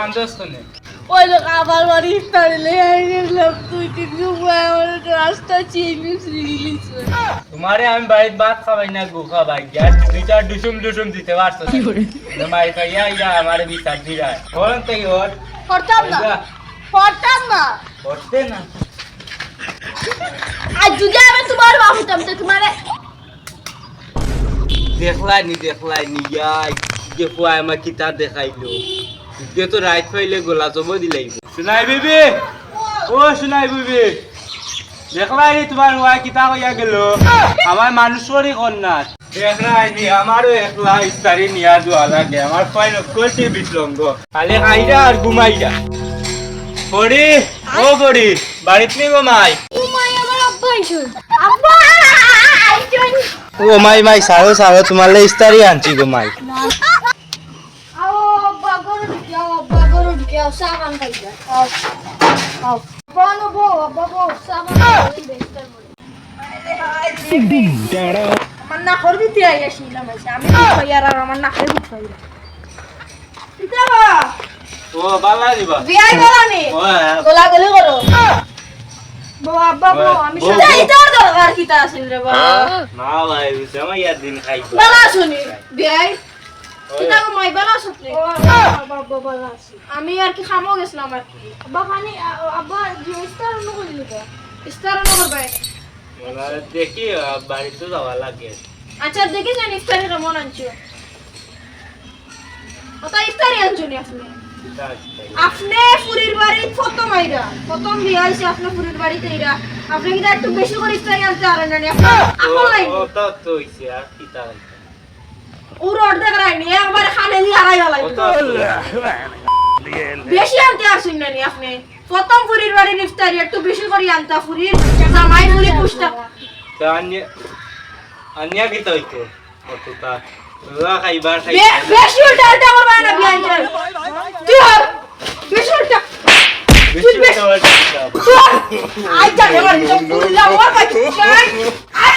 কান্দস কোনে ওই লোক আমার বাড়ি ইফতারে গেলাম 2-3 সময় আমার রাস্তা চেঞ্জ রিলিজ তোমারে আমি বাড়িতে ভাত খাবাই না গো খাবাই গ্যাস দুইটা ডুসুম দিতে পারছো না মাই খাইয়া ইয়া আমারে বিচার দিরা বলেন তাই ওর করতাম না করতে না আর যদি আমি তোমার বাপ হতাম তো তোমারে দেখলাই নি যাই যে ফুয়া আমার কিতাব দেখাইলো যে তো রাইট পাইলে গোলা জব দিলাইব শুনাই বিবি ও শুনাই বিবি দেখলাই নি তোমার ওয়া কিতাব হইয়া গেল আমার মানুষেরই কন্যা দেখলাই নি আমারও একলা ইস্তারি নিয়া যাওয়া লাগে আমার ফাইন করতে বিসলঙ্গ কালে খাইরা আর ঘুমাইরা পড়ি ও পড়ি বাড়িতে নি ঘুমাই আমার আব্বা আইছুন আব্বা আইছুন ও মাই সারো তোমালে ইস্তারি আনছি ঘুমাই আব্বা গরু ঢুকে সাবান খাইছা আও বনবো বাবা সাবান বেস্টার বলে আমার না করবি তুই আইছিলাম আমি কইয়ার আর আমার না খাইবি খাইরা কিতাবা ও বালা দিবা বিয়াই গলানি ও গোলা গলি করো বাবা আমি শুনে ইতার দরকার কিতা আছিল রে বাবা না ভাই সময় ইয়ার দিন খাই বালা শুনি বিয়াই কিতা গো মাই বালা শুনি বাবা বালা আমি আর কি খামো গেছিলাম আর কি আব্বা খানি আব্বা ইস্তার ন কইলি তো ইস্তার ন করবে ওনারে দেখি বাড়িতে যাওয়া লাগে আচ্ছা দেখি জানি ইফতারি কেমন আনছো ওটা ইফতারি আনছো নি আপনি ফুরির বাড়ি প্রথম বিয়ে হইছে আপনি ফুরির বাড়িতে এরা আপনি কি একটু বেশি করে ইফতারি আনতে পারেন না আপন লাই ও তো হইছে আর কি তা ও অর্ধেক রাইনি একবার খানে দি আড়াই হলাই বেশি আনতে আসেন না নি আপনি প্রথম ফুরির বাড়ির ইফতারি একটু বেশি করে আনতা ফুরির জামাই ফুরি পুষ্টা अन्य की तो इको ओतुता ला खाइबार खाइ বেশি উল্টা উল্টা করবা না বিয়াই তুই বেশি উল্টা আই যা এবার তো পুরিলা ওর কাছে আই